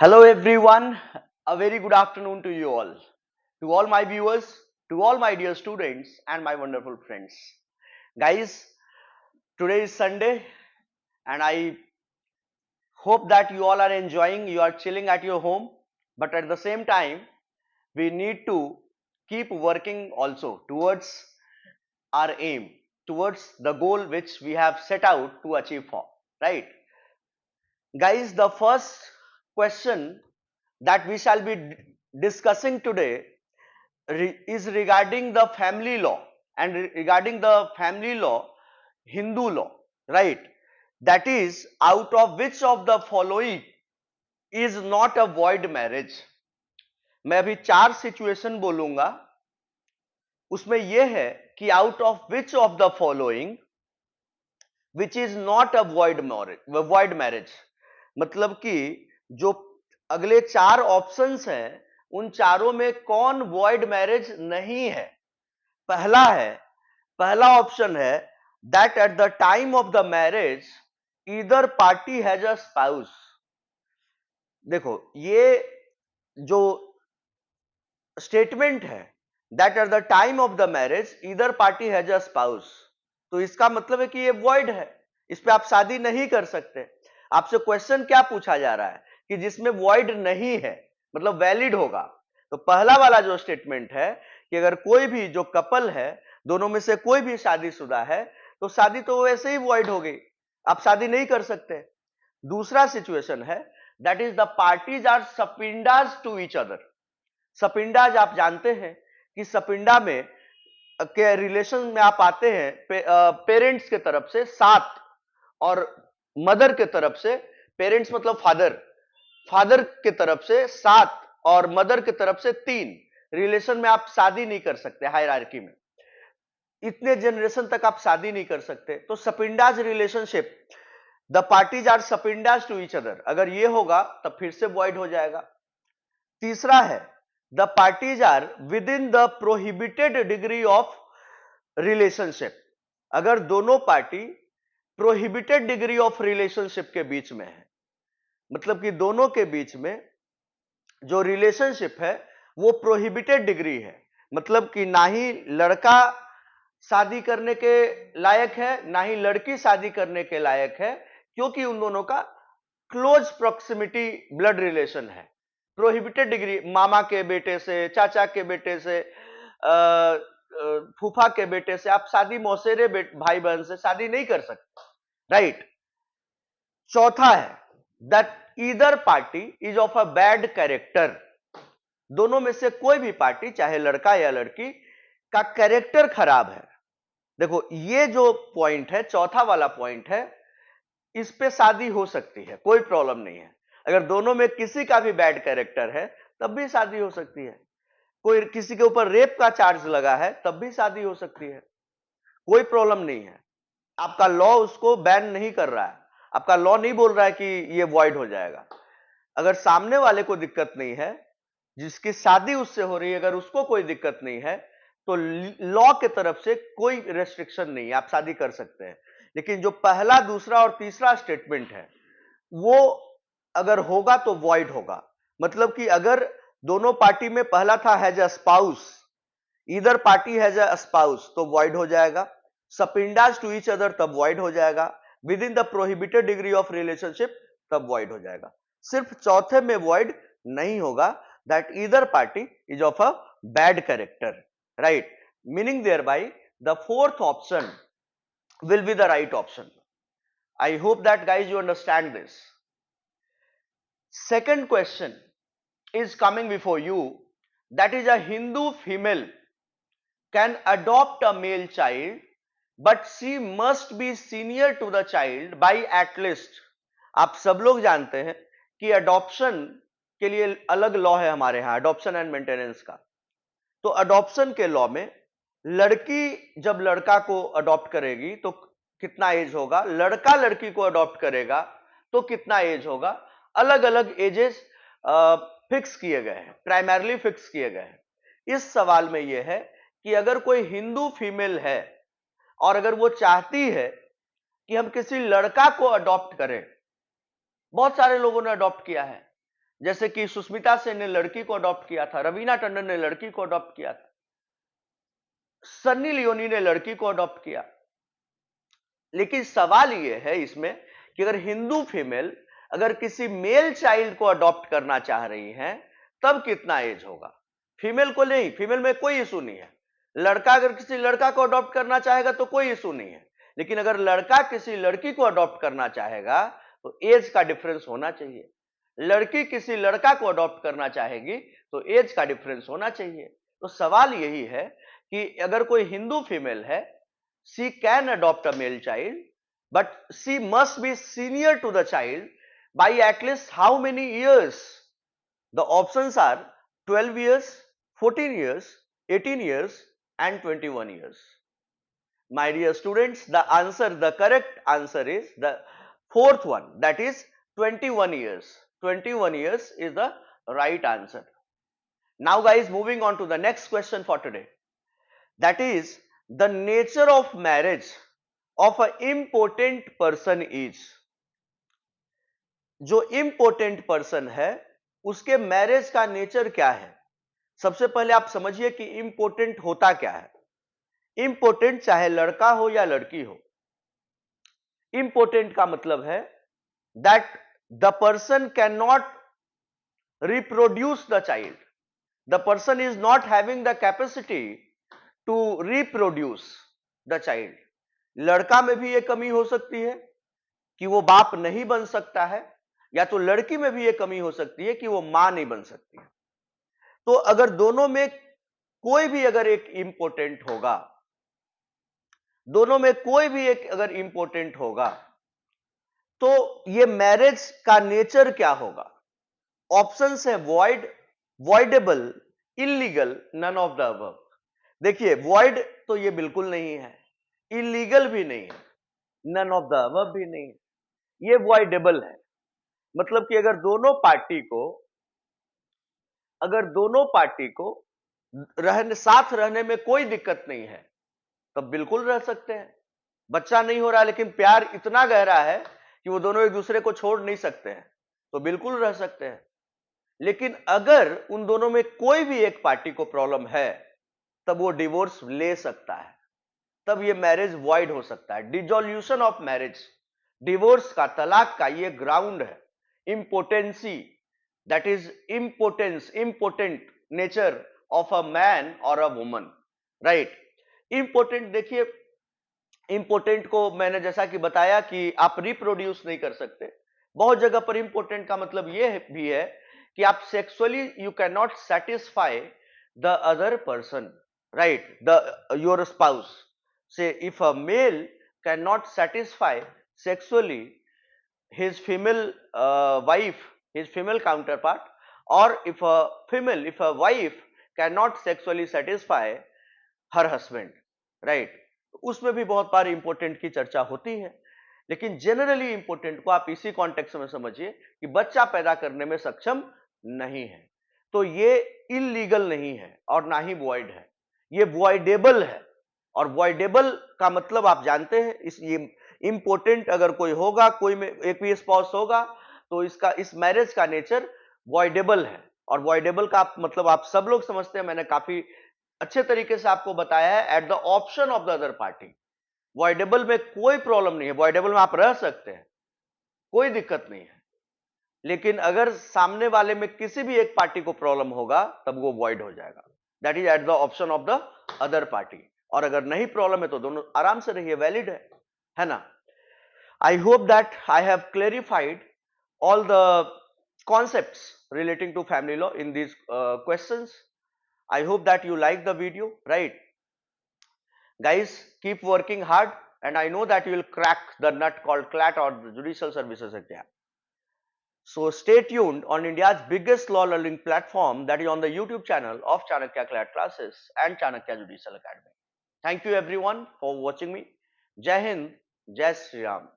Hello everyone, a very good afternoon to you all. To all my viewers, to all my dear students and my wonderful friends. Guys, today is Sunday and I hope that you all are enjoying, you are chilling at your home, but at the same time, we need to keep working also towards our aim, towards the goal which we have set out to achieve for, right? Guys, the first question that we shall be discussing today is regarding the family law and regarding the family law, Hindu law, right? That is, out of which of the following is not a void marriage? मैं अभी चार situation बोलूंगा, उसमें यह है कि out of which of the following which is not a void marriage, मतलब कि जो अगले चार ऑप्शंस हैं उन चारों में कौन वॉइड मैरिज नहीं है। पहला ऑप्शन है that at the time of the marriage either party has a spouse. देखो, ये जो स्टेटमेंट है that at the time of the marriage either party has a spouse, तो इसका मतलब है कि ये वॉइड है, इस पे आप शादी नहीं कर सकते। आपसे क्वेश्चन क्या पूछा जा रहा है कि जिसमें वॉइड नहीं है मतलब वैलिड होगा। तो पहला वाला जो स्टेटमेंट है कि अगर कोई भी जो कपल है, दोनों में से कोई भी शादीशुदा है, तो शादी तो वैसे ही वॉइड हो गई, आप शादी नहीं कर सकते। दूसरा सिचुएशन है that is the parties are sapindas to each other. Sapindas आप जानते हैं कि सपिंडा में के रिलेशन में आप आते हैं पेरेंट्स के तरफ से 7 और मदर के तरफ से, पेरेंट्स मतलब फादर के तरफ से 7 और मदर के तरफ से 3 रिलेशन में आप शादी नहीं कर सकते। हायरार्की में इतने जनरेशन तक आप शादी नहीं कर सकते। तो sapindas relationship, the parties are sapindas to each other, अगर ये होगा तब फिर से वॉइड हो जाएगा। तीसरा है the parties are within the prohibited degree of relationship, अगर दोनों party prohibited degree of relationship के बीच में है, मतलब कि दोनों के बीच में जो रिलेशनशिप है वो प्रोहिबिटेड डिग्री है, मतलब कि ना ही लड़का शादी करने के लायक है ना ही लड़की शादी करने के लायक है, क्योंकि उन दोनों का क्लोज प्रॉक्सिमिटी ब्लड रिलेशन है। प्रोहिबिटेड डिग्री, मामा के बेटे से, चाचा के बेटे से, फूफा के बेटे से आप शादी, मौसेरे भाई बहन से शादी नहीं कर सकते, राइट। चौथा है that either party is of a bad character, दोनों में से कोई भी पार्टी चाहे लड़का या लड़की का कैरेक्टर खराब है। देखो, ये जो पॉइंट है, चौथा वाला पॉइंट है, इस पे शादी हो सकती है, कोई प्रॉब्लम नहीं है। अगर दोनों में किसी का भी बैड कैरेक्टर है तब भी शादी हो सकती है। कोई किसी के ऊपर रेप का चार्ज लगा है तब भी शादी हो सकती है, कोई प्रॉब्लम नहीं है। आपका लॉ उसको बैन नहीं कर रहा है, आपका लॉ नहीं बोल रहा है कि ये वॉइड हो जाएगा। अगर सामने वाले को दिक्कत नहीं है, जिसकी शादी उससे हो रही है, अगर उसको कोई दिक्कत नहीं है, तो लॉ के तरफ से कोई रेस्ट्रिक्शन नहीं है, आप शादी कर सकते हैं। लेकिन जो पहला, दूसरा और तीसरा स्टेटमेंट है वो अगर होगा तो वॉइड होगा, मतलब कि अगर दोनों पार्टी में पहला था has a spouse, either party has a spouse, तो वॉइड हो जाएगा। सपिंडाज टू ईच अदर, तब वॉइड हो जाएगा। Within the prohibited degree of relationship, तब वॉइड हो जाएगा। सिर्फ चौथे में वॉइड नहीं होगा, that either party is of a bad character, right. Meaning thereby the fourth option will be the right option. I hope that guys you understand this. Second question is coming before you, that is a Hindu female can adopt a male child but she must be senior to the child by at least, आप सब लोग जानते हैं कि adoption के लिए अलग law है हमारे यहां, अडॉप्शन एंड मेंटेनेंस का। तो अडॉप्शन के लॉ में लड़की जब लड़का को अडॉप्ट करेगी तो कितना एज होगा, लड़का लड़की को अडॉप्ट करेगा तो कितना एज होगा, अलग अलग एजेस फिक्स किए गए हैं, प्राइमरली फिक्स किए गए हैं। इस सवाल में यह है कि अगर कोई हिंदू फीमेल है और अगर वो चाहती है कि हम किसी लड़का को अडॉप्ट करें, बहुत सारे लोगों ने अडॉप्ट किया है, जैसे कि सुष्मिता सेन ने लड़की को अडॉप्ट किया था, रवीना टंडन ने लड़की को अडॉप्ट किया था, सन्नी लियोनी ने लड़की को अडॉप्ट किया। लेकिन सवाल यह है इसमें कि अगर हिंदू फीमेल अगर किसी मेल चाइल्ड को अडॉप्ट करना चाह रही हैं तब कितना एज होगा? फीमेल को नहीं, फीमेल में कोई इशू नहीं है। लड़का अगर किसी लड़का को अडॉप्ट करना चाहेगा तो कोई इशू नहीं है, लेकिन अगर लड़का किसी लड़की को अडॉप्ट करना चाहेगा तो एज का डिफरेंस होना चाहिए। लड़की किसी लड़का को अडॉप्ट करना चाहेगी तो एज का डिफरेंस होना चाहिए। तो सवाल यही है कि अगर कोई हिंदू फीमेल है, she can adopt a male child, but she must be senior to the child by at least how many years? The options are 12 years, 14 years, 18 years and 21 years. My dear students, the correct answer is the fourth one, that is 21 years. 21 years is the right answer. Now guys, moving on to the next question for today. That is, the nature of marriage of an important person is. जो important person है उसके marriage का nature क्या है? सबसे पहले आप समझिए कि important होता क्या है। important चाहे लड़का हो या लड़की हो, important का मतलब है that the person cannot reproduce the child. The person is not having the capacity to reproduce the child. लड़का में भी ये कमी हो सकती है कि वो बाप नहीं बन सकता है, या तो लड़की में भी ये कमी हो सकती है कि वो मां नहीं बन सकती है। तो अगर दोनों में कोई भी अगर एक इंपॉर्टेंट होगा, दोनों में कोई भी एक अगर इंपॉर्टेंट होगा, तो ये मैरिज का नेचर क्या होगा? ऑप्शंस है void, voidable, illegal, none of the above. देखिए, वॉइड तो ये बिल्कुल नहीं है, इलीगल भी नहीं है, नन ऑफ द अबव भी नहीं है, ये वॉइडेबल है। मतलब कि अगर दोनों पार्टी को साथ रहने में कोई दिक्कत नहीं है तब बिल्कुल रह सकते हैं। बच्चा नहीं हो रहा लेकिन प्यार इतना गहरा है कि वो दोनों एक दूसरे को छोड़ नहीं सकते हैं तो बिल्कुल रह सकते हैं। लेकिन अगर उन दोनों में कोई भी एक पार्टी को प्रॉब्लम है तब वो डिवोर्स ले सकता है, तब ये मैरिज वॉइड हो सकता है। डिसोल्यूशन ऑफ मैरिज, डिवोर्स का, तलाक का ये ग्राउंड है। Impotency, that is impotence, important nature of a man और अ वुमन, राइट। इम्पोटेंट, देखिए इम्पोटेंट को मैंने जैसा कि बताया कि आप रिप्रोड्यूस नहीं कर सकते। बहुत जगह पर इम्पोटेंट का मतलब ये भी है कि आप sexually you cannot satisfy the other person, right, the your spouse. Say if a male cannot satisfy sexually his female wife, his female counterpart, or if a wife cannot sexually satisfy her husband, right, उसमें भी बहुत बार important की चर्चा होती है। लेकिन generally important को आप इसी कॉन्टेक्स्ट में समझिए कि बच्चा पैदा करने में सक्षम नहीं है, तो ये इलीगल नहीं है और ना ही वॉइड है, ये वॉइडेबल है। और वॉइडेबल का मतलब आप जानते हैं, ये इंपोर्टेंट अगर कोई होगा, कोई में एक भी स्पाउस होगा तो इस मैरिज का नेचर वॉइडेबल है। और वॉइडेबल का मतलब आप सब लोग समझते हैं, मैंने काफी अच्छे तरीके से आपको बताया है, at the option of the other party. Voidable में कोई प्रॉब्लम नहीं है, वॉइडेबल में आप रह सकते हैं, कोई दिक्कत नहीं है। लेकिन अगर सामने वाले में किसी भी एक पार्टी को प्रॉब्लम होगा तब वो वॉइड हो जाएगा, that is at the option of the other party. और अगर नहीं प्रॉब्लम है तो दोनों आराम से रहिए, वैलिड है ना। I hope that I have clarified all the concepts relating to family law in these questions. I hope that you like the video, right? Guys, keep working hard and I know that you will crack the nut called CLAT or the Judicial Services exam. So stay tuned on India's biggest law learning platform, that is on the YouTube channel of Chanakya CLAT classes and Chanakya Judicial Academy. Thank you everyone for watching me. Jai Hind, Jai Shri Ram.